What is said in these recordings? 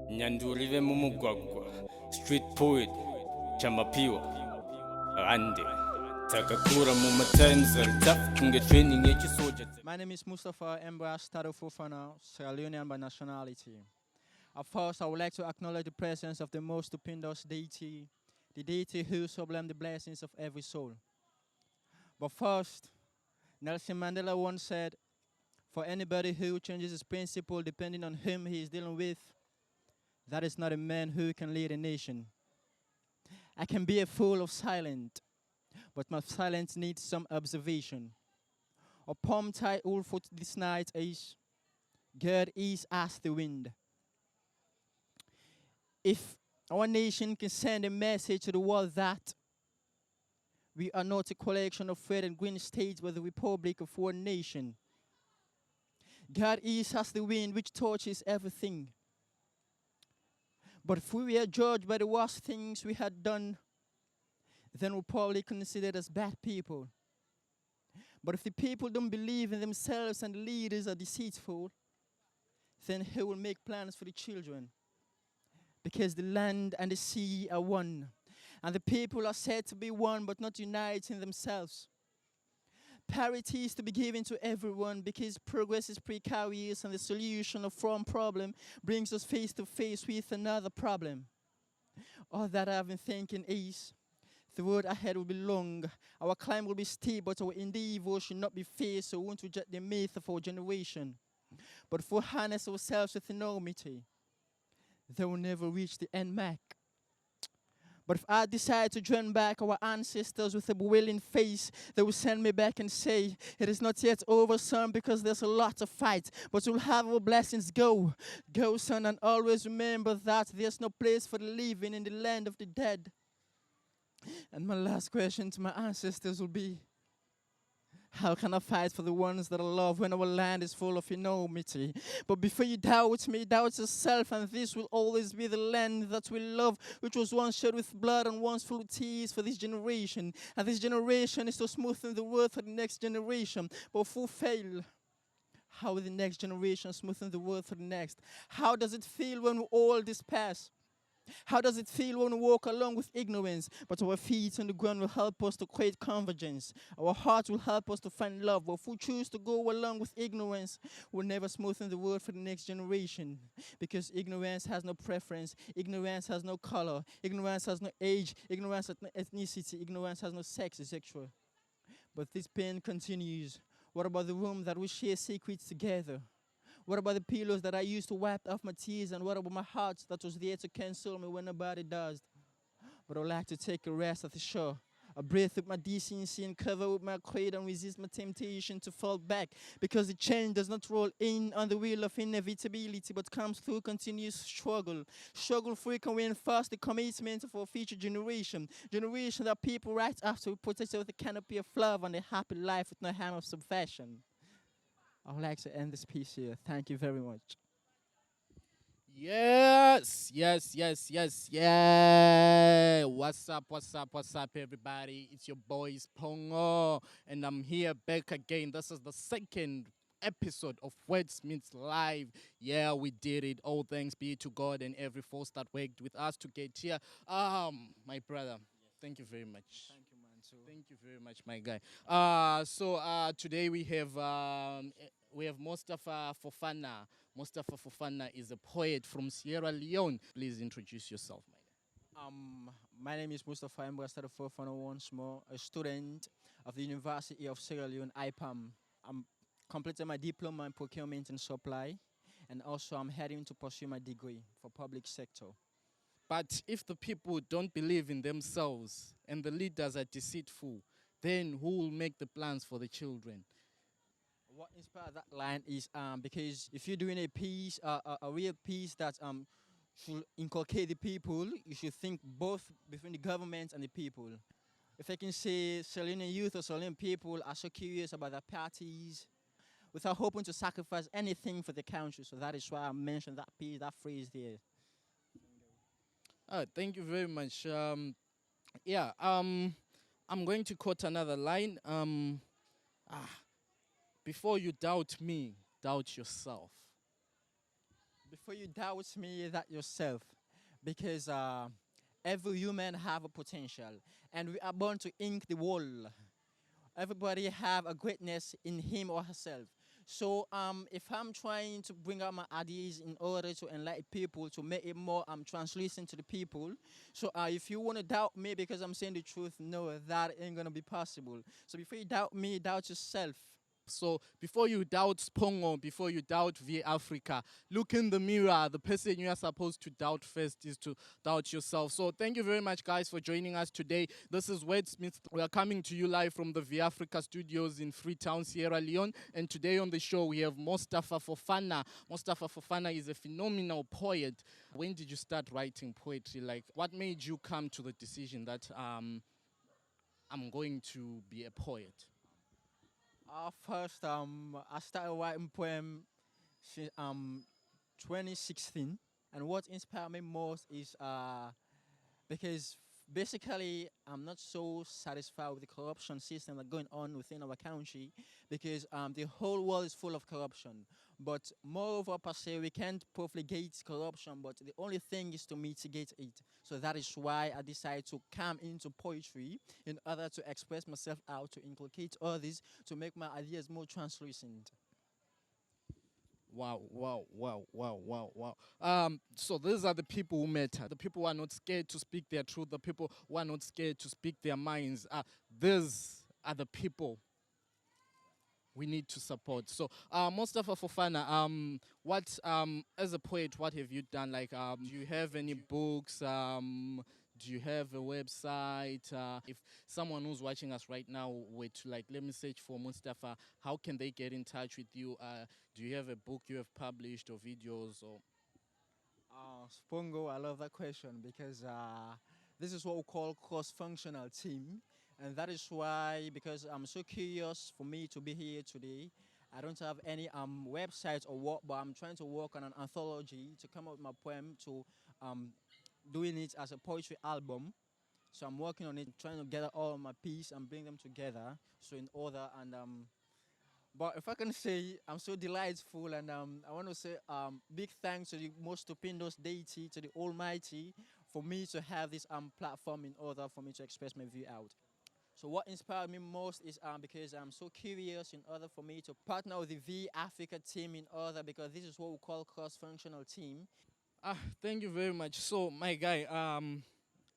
Nyandurive mumugwagwa, street poet, chamapiwa, ande. Takakura mumatenza, tough kunge training echi soldier. My name is Mustapha Embrass Stardo Fofana, Sierra Leonean by nationality. First, I would like to acknowledge the presence of the most stupendous deity, the deity who sublime the blessings of every soul. But first, Nelson Mandela once said, for anybody who changes his principle depending on whom he is dealing with, that is not a man who can lead a nation. I can be a fool of silence, but my silence needs some observation. A poem title for this night is, God is as the wind. If our nation can send a message to the world that we are not a collection of red and green states, but the republic of one nation. God is as the wind which touches everything. But if we were judged by the worst things we had done, then we're probably considered as bad people. But if the people don't believe in themselves and the leaders are deceitful, then who will make plans for the children? Because the land and the sea are one, and the people are said to be one but not united in themselves. Parity is to be given to everyone because progress is precarious and the solution of one problem brings us face to face with another problem. All that I've been thinking is, the road ahead will be long, our climb will be steep, but our endeavor should not be fierce, so we won't reject the myth of our generation. But if we harness ourselves with enormity, they will never reach the end mark. But if I decide to join back our ancestors with a willing face, they will send me back and say, it is not yet over, son, because there's a lot to fight, but you'll have our blessings. Go, son, and always remember that there's no place for the living in the land of the dead. And my last question to my ancestors will be, how can I fight for the ones that I love when our land is full of enormity? But before you doubt me, doubt yourself, and this will always be the land that we love, which was once shed with blood and once full of tears for this generation. And this generation is to smoothen the world for the next generation. But if we fail, how will the next generation smoothen the world for the next? How does it feel when we all disperse? How does it feel when we walk along with ignorance, but our feet on the ground will help us to create convergence? Our hearts will help us to find love. But if we choose to go along with ignorance, we'll never smoothen the world for the next generation. Because ignorance has no preference, ignorance has no color, ignorance has no age, ignorance has no ethnicity, ignorance has no sex, etc. But this pain continues. What about the room that we share secrets together? What about the pillows that I used to wipe off my tears? And what about my heart that was there to cancel me when nobody does? But I would like to take a rest at the shore. I breathe with my decency and cover with my creed and resist my temptation to fall back. Because the chain does not roll in on the wheel of inevitability, but comes through continuous struggle. Struggle free can win first the commitment of our future generation. Generation that people right after we protect with a canopy of love and a happy life with no harm of subversion. I would like to end this piece here. Thank you very much. Yes. Yeah. What's up, everybody? It's your boys Pongo, and I'm here back again. This is the second episode of Wordsmiths Live. Yeah, we did it. All thanks be to God and every force that worked with us to get here. My brother, thank you very much. Thank you, man. So Thank you very much, my guy. Today we have Mustapha Fofana. Mustapha Fofana is a poet from Sierra Leone. Please introduce yourself, my guy. my name is Mustapha Embrass Stardo Fofana once more, a student of the University of Sierra Leone, IPAM. I'm completing my diploma in procurement and supply, and also I'm heading to pursue my degree for public sector. But if the people don't believe in themselves and the leaders are deceitful, then who will make the plans for the children? What inspired that line is because if you're doing a piece, a real piece that should inculcate the people, you should think both between the government and the people. If I can say Sierra youth or Sierra people are so curious about their parties without hoping to sacrifice anything for the country. So that is why I mentioned that piece, that phrase there. Thank you very much. I'm going to quote another line. Before you doubt me, doubt yourself. Before you doubt me, that yourself, because every human have a potential, and we are born to ink the wall. Everybody have a greatness in him or herself. So if I'm trying to bring out my ideas in order to enlighten people, to make it more translucent to the people, so if you want to doubt me because I'm saying the truth, no, that ain't gonna be possible. So before you doubt me, doubt yourself. So before you doubt Spongo, before you doubt VAfrica, look in the mirror. The person you are supposed to doubt first is to doubt yourself. So thank you very much, guys, for joining us today. This is Wordsmiths. We are coming to you live from the VAfrica studios in Freetown, Sierra Leone. And today on the show, we have Mustapha Fofana. Mustapha Fofana is a phenomenal poet. When did you start writing poetry? Like, what made you come to the decision that I'm going to be a poet? First, I started writing poem since 2016, and what inspired me most is because basically I'm not so satisfied with the corruption system that's going on within our country, because the whole world is full of corruption. But moreover, per se, we can't profligate corruption, but the only thing is to mitigate it. So that is why I decided to come into poetry in order to express myself out, to inculcate others, to make my ideas more translucent. Wow, wow, wow, wow, wow, wow. So these are the people who matter. The people who are not scared to speak their truth. The people who are not scared to speak their minds. These are the people we need to support. So, Mustapha Fofana, what, as a poet, what have you done? Like, do you have any books? Do you have a website? If someone who's watching us right now were to, like, let me search for Mustapha, how can they get in touch with you? Do you have a book you have published or videos or? Spongo, I love that question because this is what we call cross-functional team, and that is why, because I'm so curious for me to be here today. I don't have any websites or what, but I'm trying to work on an anthology to come up with my poem, to doing it as a poetry album. So I'm working on it, trying to gather all my pieces and bring them together, so in order. And but if I can say, I'm so delightful, and I want to say big thanks to the most stupendous deity, to the Almighty, for me to have this platform in order for me to express my view out. So what inspired me most is because I'm so curious, in order for me to partner with the VAfrica team, in order, because this is what we call cross-functional team. Thank you very much. So, my guy,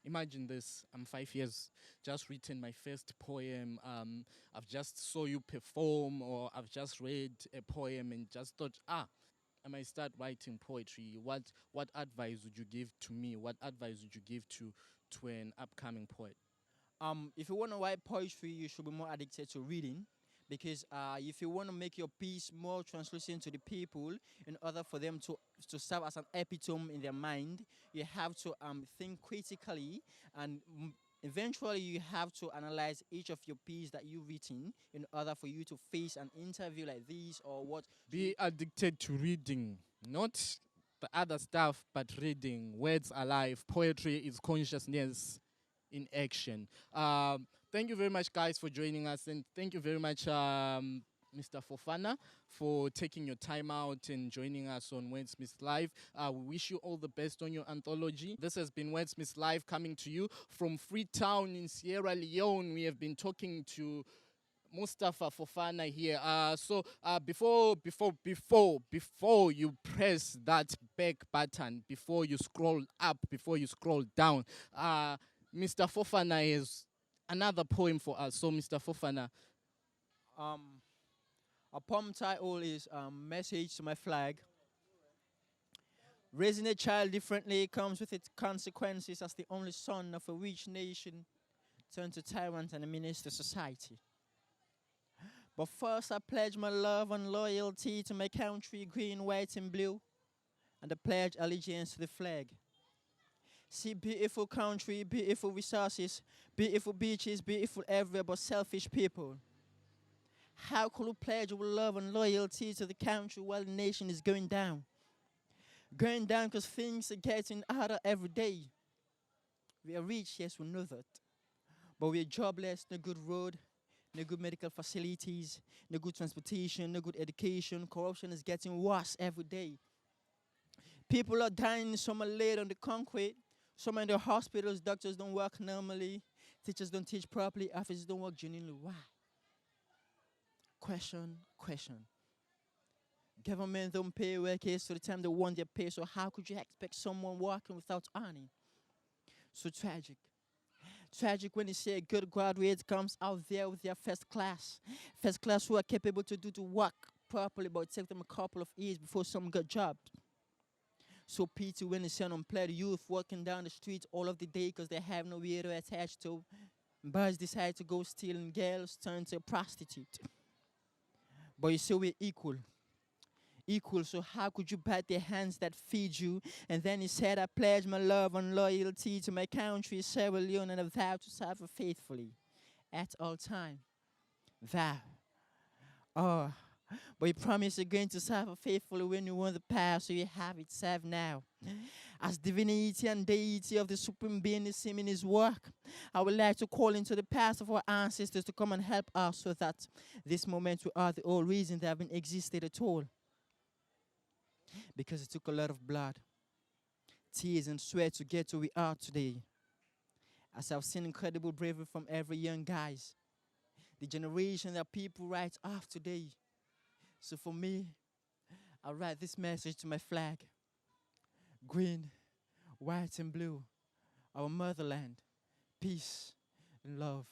imagine this. I'm 5 years, just written my first poem. I've just saw you perform, or I've just read a poem and just thought, I might start writing poetry. What advice would you give to me? What advice would you give to an upcoming poet? If you want to write poetry, you should be more addicted to reading, because if you want to make your piece more translucent to the people, in order for them to serve as an epitome in their mind, you have to think critically, and eventually you have to analyze each of your piece that you've written in order for you to face an interview like this, or what. Be addicted to reading, not the other stuff, but reading. Words are life. Poetry is consciousness in action. Thank you very much, guys, for joining us, and thank you very much, Mr. Fofana, for taking your time out and joining us on Wordsmiths Live. We wish you all the best on your anthology. This has been Wordsmiths Live, coming to you from Freetown in Sierra Leone. We have been talking to Mustapha Fofana here. Before you press that back button, before you scroll up, before you scroll down, Mr. Fofana has another poem for us. So, Mr. Fofana. A poem title is Message to My Flag. Raising a child differently comes with its consequences, as the only son of a rich nation turned to tyrant and a menace to society. But first I pledge my love and loyalty to my country, green, white, and blue, and I pledge allegiance to the flag. See, beautiful country, beautiful resources, beautiful beaches, beautiful everywhere, but selfish people. How could we pledge our love and loyalty to the country while the nation is going down? Going down because things are getting harder every day. We are rich, yes, we know that. But we are jobless, no good road, no good medical facilities, no good transportation, no good education. Corruption is getting worse every day. People are dying, some are laid on the concrete. Some are in the hospitals, doctors don't work normally. Teachers don't teach properly, officers don't work genuinely. Why? Question. Government don't pay workers to the time they want their pay, so how could you expect someone working without earning? So tragic. Tragic when you see a good graduate comes out there with their first class. First class who are capable to do the work properly, but it takes them a couple of years before some good job. So pity when you see an unemployed youth walking down the street all of the day because they have nowhere to attach to. Boys decide to go stealing, girls turn to a prostitute. But you say we're equal. Equal, so how could you bite the hands that feed you? And then he said, I pledge my love and loyalty to my country, Sierra Leone, and I vow to serve her faithfully at all time. Vow. Oh, but you promise you're going to serve her faithfully when you want the power, so you have it, serve now. As divinity and deity of the supreme being is seen in his work, I would like to call into the past of our ancestors to come and help us so that this moment we are the whole reason they haven't existed at all. Because it took a lot of blood, tears and sweat to get where we are today. As I've seen incredible bravery from every young guys, the generation that people write off today. So for me, I write this message to my flag. Green, white and blue, our motherland, peace and love.